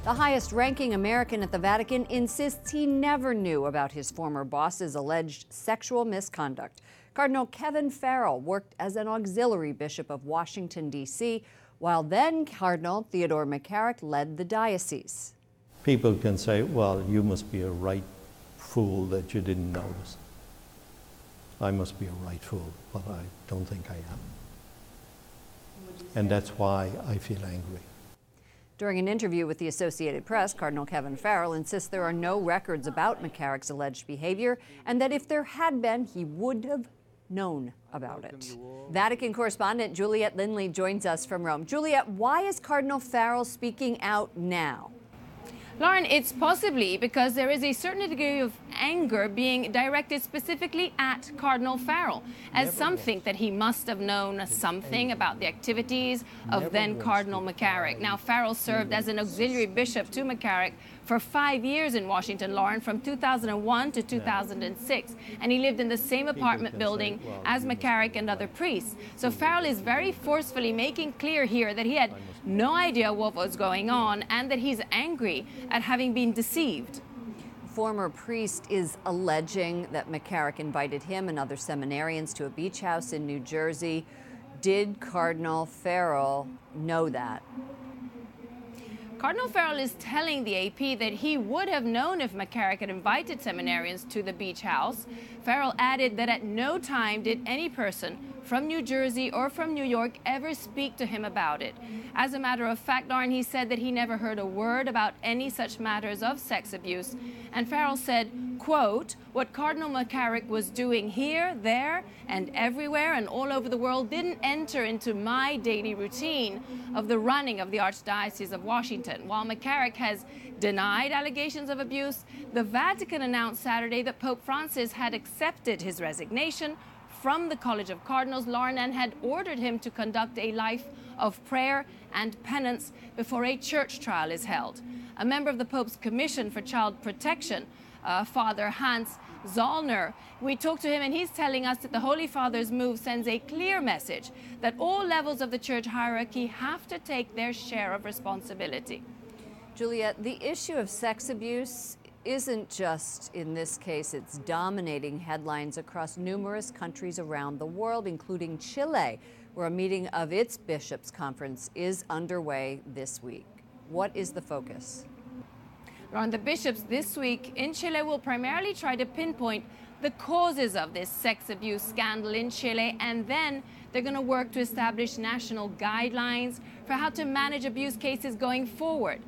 The highest-ranking American at the Vatican insists he never knew about his former boss's alleged sexual misconduct. Cardinal Kevin Farrell worked as an auxiliary bishop of Washington, D.C., while then Cardinal Theodore McCarrick led the diocese. People can say, well, you must be a right fool that you didn't notice. I must be a right fool, but I don't think I am. And that's why I feel angry. During an interview with the Associated Press, Cardinal Kevin Farrell insists there are no records about McCarrick's alleged behavior and that if there had been, he would have known about it. Vatican correspondent Juliet Linley joins us from Rome. Juliet, why is Cardinal Farrell speaking out now? Lauren, it's possibly because there is a certain degree of anger being directed specifically at Cardinal Farrell, as some think that he must have known something about the activities of then Cardinal McCarrick. Now, Farrell served as an auxiliary bishop to McCarrick for 5 years in Washington, Lauren, from 2001 to 2006, and he lived in the same apartment building as McCarrick and other priests. So Farrell is very forcefully making clear here that he had no idea what was going on and that he's angry at having been deceived. Former priest is alleging that McCarrick invited him and other seminarians to a beach house in New Jersey. Did Cardinal Farrell know that? Cardinal Farrell is telling the AP that he would have known if McCarrick had invited seminarians to the beach house. Farrell added that at no time did any person from New Jersey or from New York ever speak to him about it. As a matter of fact, Lauren, he said that he never heard a word about any such matters of sex abuse. And Farrell said, quote, what Cardinal McCarrick was doing here, there, and everywhere and all over the world didn't enter into my daily routine of the running of the Archdiocese of Washington. While McCarrick has denied allegations of abuse, the Vatican announced Saturday that Pope Francis had accepted his resignation from the College of Cardinals, Lauren, and had ordered him to conduct a life of prayer and penance before a church trial is held. A member of the Pope's Commission for Child Protection, Father Hans Zollner, we talked to him and he's telling us that the Holy Father's move sends a clear message that all levels of the church hierarchy have to take their share of responsibility. Juliet, the issue of sex abuse isn't just, in this case, it's dominating headlines across numerous countries around the world, including Chile, where a meeting of its bishops' conference is underway this week. What is the focus? Lauren, the bishops this week in Chile will primarily try to pinpoint the causes of this sex abuse scandal in Chile, and then they're going to work to establish national guidelines for how to manage abuse cases going forward.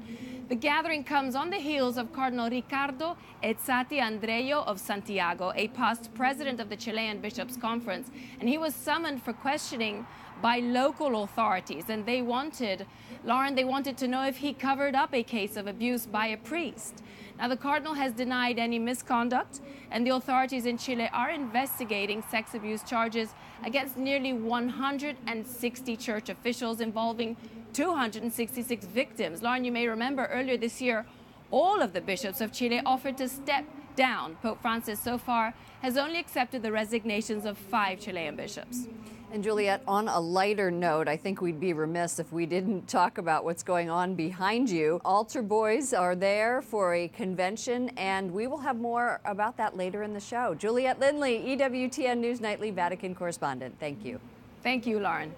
The gathering comes on the heels of Cardinal Ricardo Ezzati Andreu of Santiago, a past president of the Chilean Bishops' Conference, and he was summoned for questioning by local authorities, and they wanted to know if he covered up a case of abuse by a priest. Now, the Cardinal has denied any misconduct, and the authorities in Chile are investigating sex abuse charges against nearly 160 church officials involving 266 victims. Lauren, you may remember earlier this year, all of the bishops of Chile offered to step down. Pope Francis so far has only accepted the resignations of 5 Chilean bishops. And Juliet, on a lighter note, I think we'd be remiss if we didn't talk about what's going on behind you. Altar boys are there for a convention, and we will have more about that later in the show. Juliet Linley, EWTN News Nightly Vatican correspondent. Thank you. Thank you, Lauren.